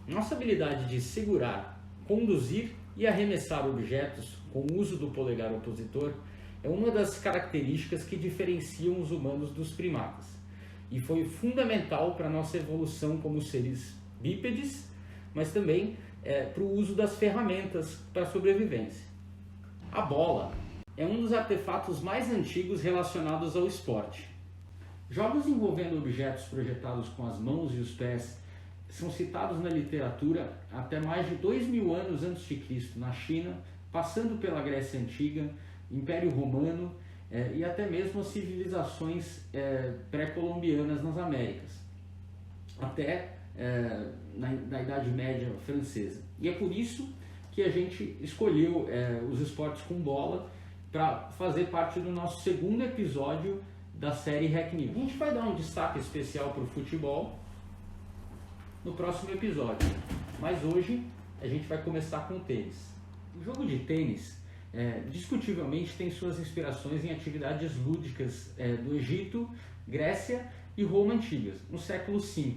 Nossa habilidade de segurar, conduzir e arremessar objetos com o uso do polegar opositor é uma das características que diferenciam os humanos dos primatas e foi fundamental para a nossa evolução como seres bípedes, mas também para o uso das ferramentas para a sobrevivência. A bola é um dos artefatos mais antigos relacionados ao esporte. Jogos envolvendo objetos projetados com as mãos e os pés são citados na literatura até mais de 2000 anos antes de Cristo na China, passando pela Grécia Antiga, Império Romano e até mesmo as civilizações pré-colombianas nas Américas, até na Idade Média francesa. E é por isso que a gente escolheu os esportes com bola para fazer parte do nosso segundo episódio da série Hack News. A gente vai dar um destaque especial para o futebol no próximo episódio, mas hoje a gente vai começar com o tênis. O jogo de tênis discutivelmente tem suas inspirações em atividades lúdicas do Egito, Grécia e Roma antigas, no século V.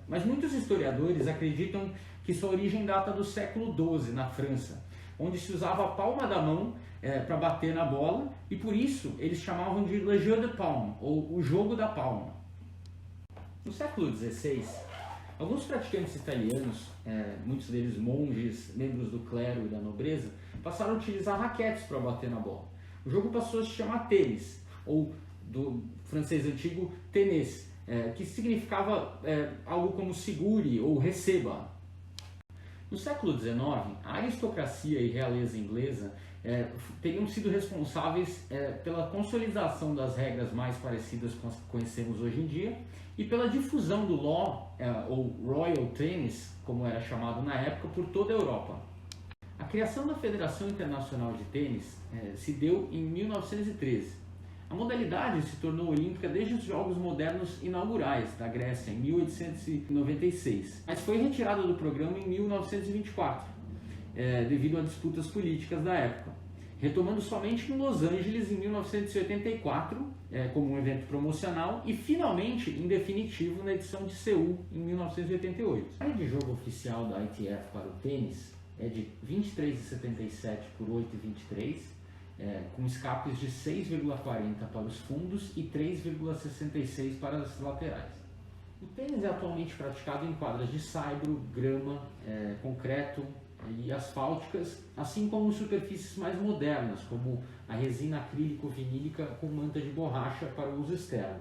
Mas muitos historiadores acreditam que sua origem data do século XII, na França, onde se usava a palma da mão para bater na bola e por isso eles chamavam de le jeu de paume, ou o jogo da palma. No século XVI, alguns praticantes italianos, muitos deles monges, membros do clero e da nobreza, passaram a utilizar raquetes para bater na bola. O jogo passou a se chamar tênis, ou do francês antigo tennis, que significava algo como segure ou receba. No século XIX, a aristocracia e realeza inglesa teriam sido responsáveis pela consolidação das regras mais parecidas com as que conhecemos hoje em dia e pela difusão do law, ou Royal Tennis, como era chamado na época, por toda a Europa. A criação da Federação Internacional de Tênis se deu em 1913. A modalidade se tornou olímpica desde os Jogos Modernos inaugurais da Grécia, em 1896, mas foi retirada do programa em 1924, devido a disputas políticas da época, retomando somente em Los Angeles em 1984, como um evento promocional, e finalmente, em definitivo, na edição de Seul, em 1988. A área de jogo oficial da ITF para o tênis é de 23,77 por 8,23, com escapes de 6,40 para os fundos e 3,66 para as laterais. O tênis é atualmente praticado em quadras de saibro, grama, concreto e asfálticas, assim como superfícies mais modernas, como a resina acrílico-vinílica com manta de borracha para o uso externo.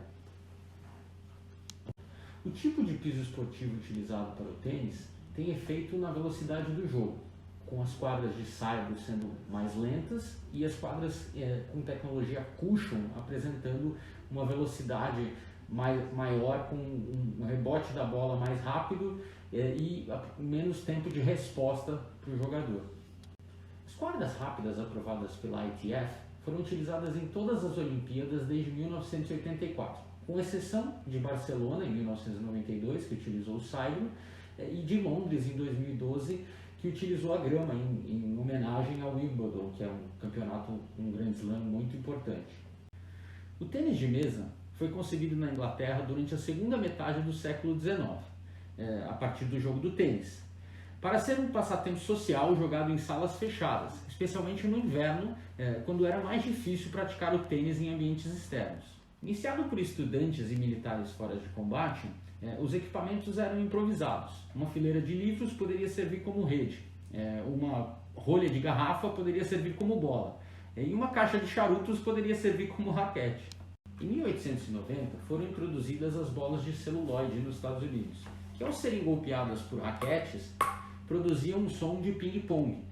O tipo de piso esportivo utilizado para o tênis tem efeito na velocidade do jogo, com as quadras de saibro sendo mais lentas e as quadras com tecnologia cushion apresentando uma velocidade maior, com um rebote da bola mais rápido e menos tempo de resposta para o jogador. As quadras rápidas aprovadas pela ITF foram utilizadas em todas as Olimpíadas desde 1984, com exceção de Barcelona em 1992, que utilizou o saibro, e de Londres em 2012, que utilizou a grama em homenagem ao Wimbledon, que é um campeonato, um Grand Slam muito importante. O tênis de mesa foi concebido na Inglaterra durante a segunda metade do século XIX, a partir do jogo do tênis, para ser um passatempo social jogado em salas fechadas, especialmente no inverno, quando era mais difícil praticar o tênis em ambientes externos. Iniciado por estudantes e militares fora de combate, os equipamentos eram improvisados. Uma fileira de livros poderia servir como rede, uma rolha de garrafa poderia servir como bola, e uma caixa de charutos poderia servir como raquete. Em 1890 foram introduzidas as bolas de celulóide nos Estados Unidos, que ao serem golpeadas por raquetes, produziam um som de ping-pong,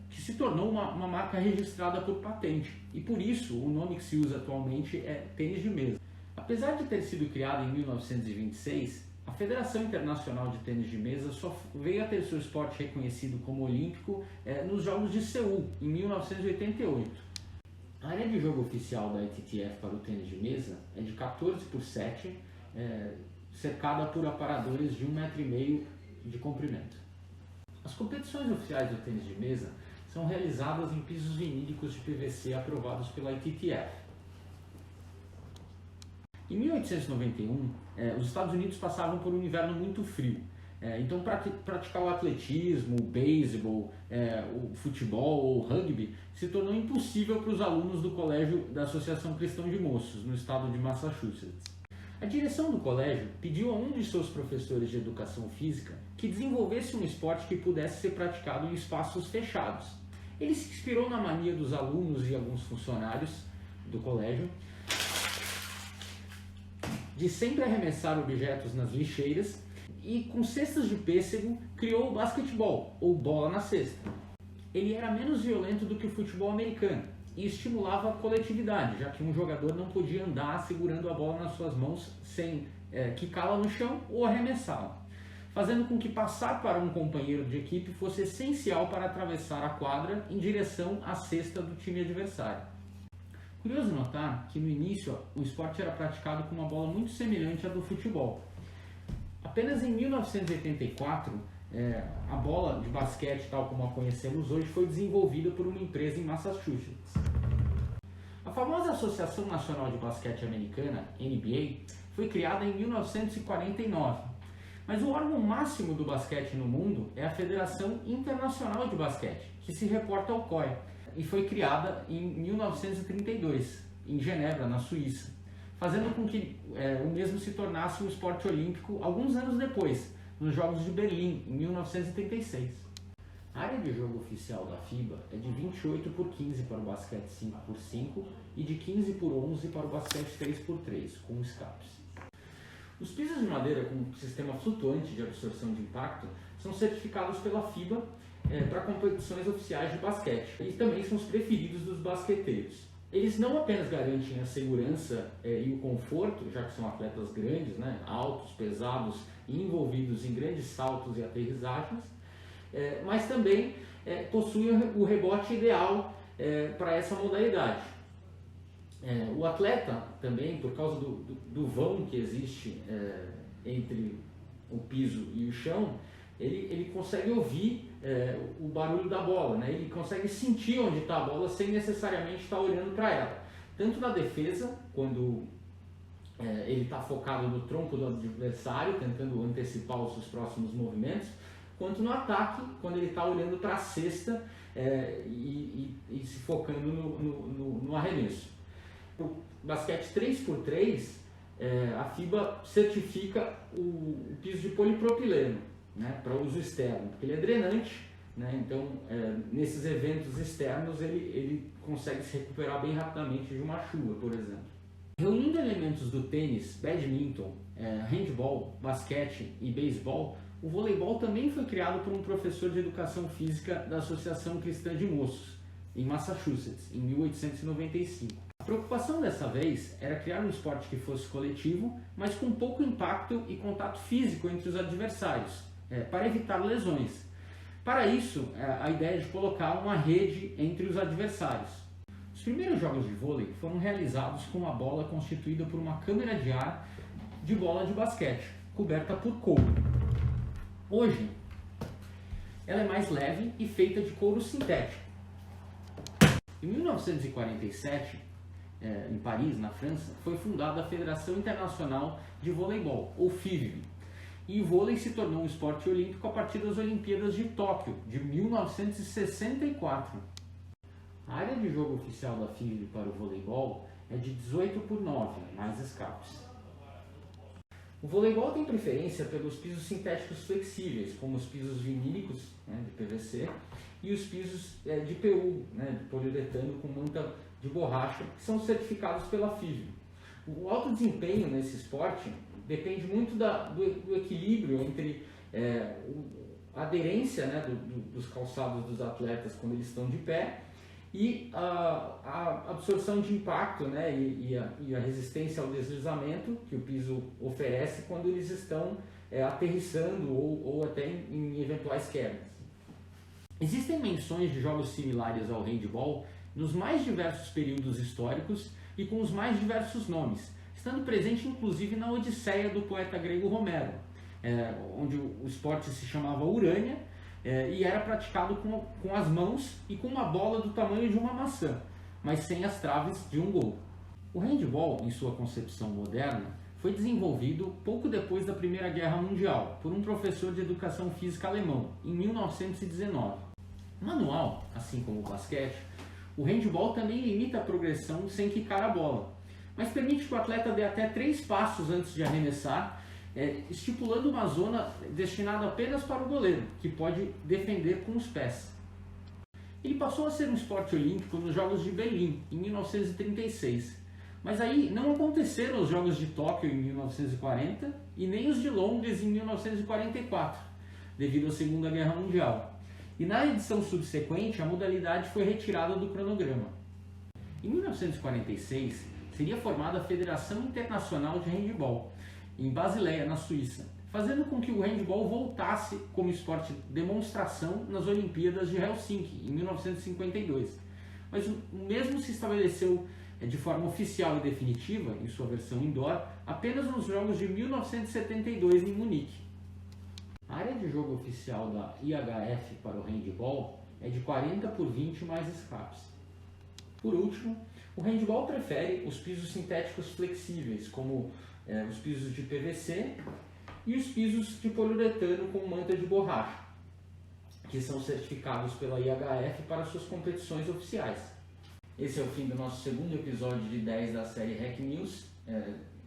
que se tornou uma marca registrada por patente, e por isso o nome que se usa atualmente é tênis de mesa. Apesar de ter sido criada em 1926, a Federação Internacional de Tênis de Mesa só veio a ter seu esporte reconhecido como olímpico nos Jogos de Seul, em 1988. A área de jogo oficial da ITTF para o tênis de mesa é de 14 por 7, cercada por aparadores de 1,5 m de comprimento. As competições oficiais do tênis de mesa são realizadas em pisos vinílicos de PVC aprovados pela ITTF. Em 1891, os Estados Unidos passavam por um inverno muito frio Então, praticar o atletismo, o beisebol, o futebol ou o rugby se tornou impossível para os alunos do colégio da Associação Cristã de Moços, no estado de Massachusetts. A direção do colégio pediu a um de seus professores de educação física que desenvolvesse um esporte que pudesse ser praticado em espaços fechados. Ele se inspirou na mania dos alunos e alguns funcionários do colégio de sempre arremessar objetos nas lixeiras e, com cestas de pêssego, criou o basquetebol, ou bola na cesta. Ele era menos violento do que o futebol americano e estimulava a coletividade, já que um jogador não podia andar segurando a bola nas suas mãos sem quicá-la no chão ou arremessá-la, fazendo com que passar para um companheiro de equipe fosse essencial para atravessar a quadra em direção à cesta do time adversário. Curioso notar que no início o esporte era praticado com uma bola muito semelhante à do futebol. Apenas em 1984, a bola de basquete, tal como a conhecemos hoje, foi desenvolvida por uma empresa em Massachusetts. A famosa Associação Nacional de Basquete Americana, NBA, foi criada em 1949, mas o órgão máximo do basquete no mundo é a Federação Internacional de Basquete, que se reporta ao COI, e foi criada em 1932, em Genebra, na Suíça, fazendo com que o mesmo se tornasse um esporte olímpico alguns anos depois, nos Jogos de Berlim, em 1936. A área de jogo oficial da FIBA é de 28 por 15 para o basquete 5 por 5 e de 15 por 11 para o basquete 3 por 3, com escapes. Os pisos de madeira com sistema flutuante de absorção de impacto são certificados pela FIBA para competições oficiais de basquete e também são os preferidos dos basqueteiros. Eles não apenas garantem a segurança e o conforto, já que são atletas grandes, altos, pesados e envolvidos em grandes saltos e aterrissagens, mas também possuem o rebote ideal para essa modalidade. O atleta também, por causa do vão que existe entre o piso e o chão, ele consegue ouvir o barulho da bola, ele consegue sentir onde está a bola sem necessariamente estar olhando para ela. Tanto na defesa, quando ele está focado no tronco do adversário, tentando antecipar os seus próximos movimentos, quanto no ataque, quando ele está olhando para a cesta e se focando no arremesso. O basquete 3x3, a FIBA certifica o piso de polipropileno, para uso externo, porque ele é drenante, então nesses eventos externos ele consegue se recuperar bem rapidamente de uma chuva, por exemplo. Reunindo elementos do tênis, badminton, handball, basquete e beisebol, o voleibol também foi criado por um professor de educação física da Associação Cristã de Moços, em Massachusetts, em 1895. A preocupação dessa vez era criar um esporte que fosse coletivo, mas com pouco impacto e contato físico entre os adversários, para evitar lesões. Para isso, a ideia é de colocar uma rede entre os adversários. Os primeiros jogos de vôlei foram realizados com uma bola constituída por uma câmara de ar de bola de basquete, coberta por couro. Hoje, ela é mais leve e feita de couro sintético. Em 1947, em Paris, na França, foi fundada a Federação Internacional de Voleibol, ou FIVB, e o vôlei se tornou um esporte olímpico a partir das Olimpíadas de Tóquio, de 1964. A área de jogo oficial da FIVB para o voleibol é de 18 por 9, mais escapes. O voleibol tem preferência pelos pisos sintéticos flexíveis, como os pisos vinílicos, de PVC, e os pisos de PU, de poliuretano com manta de borracha, que são certificados pela FIVB. O alto desempenho nesse esporte depende muito do equilíbrio entre a aderência dos calçados dos atletas quando eles estão de pé e a absorção de impacto e a resistência ao deslizamento que o piso oferece quando eles estão aterrissando ou até em eventuais quedas. Existem menções de jogos similares ao handball nos mais diversos períodos históricos e com os mais diversos nomes, estando presente inclusive na Odisseia do poeta grego Homero, onde o esporte se chamava Urânia e era praticado com as mãos e com uma bola do tamanho de uma maçã, mas sem as traves de um gol. O handball, em sua concepção moderna, foi desenvolvido pouco depois da Primeira Guerra Mundial por um professor de educação física alemão, em 1919. Manual, assim como o basquete, o handball também limita a progressão sem quicar a bola, mas permite que o atleta dê até 3 passos antes de arremessar, estipulando uma zona destinada apenas para o goleiro, que pode defender com os pés. Ele passou a ser um esporte olímpico nos Jogos de Berlim, em 1936, mas aí não aconteceram os Jogos de Tóquio em 1940 e nem os de Londres em 1944, devido à Segunda Guerra Mundial. E na edição subsequente, a modalidade foi retirada do cronograma. Em 1946, seria formada a Federação Internacional de Handball, em Basileia, na Suíça, fazendo com que o handball voltasse como esporte de demonstração nas Olimpíadas de Helsinki, em 1952. Mas o mesmo se estabeleceu de forma oficial e definitiva, em sua versão indoor, apenas nos Jogos de 1972 em Munique. A área de jogo oficial da IHF para o handball é de 40 por 20 mais escapes. Por último, o handball prefere os pisos sintéticos flexíveis, como os pisos de PVC e os pisos de poliuretano com manta de borracha, que são certificados pela IHF para suas competições oficiais. Esse é o fim do nosso segundo episódio de 10 da série Hack News,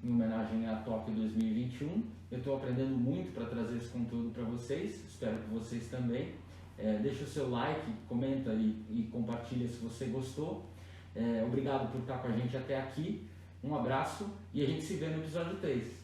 em homenagem a Tóquio 2021. Eu estou aprendendo muito para trazer esse conteúdo para vocês, espero que vocês também. Deixa o seu like, comenta e compartilha se você gostou. Obrigado por estar com a gente até aqui, um abraço e a gente se vê no episódio 3.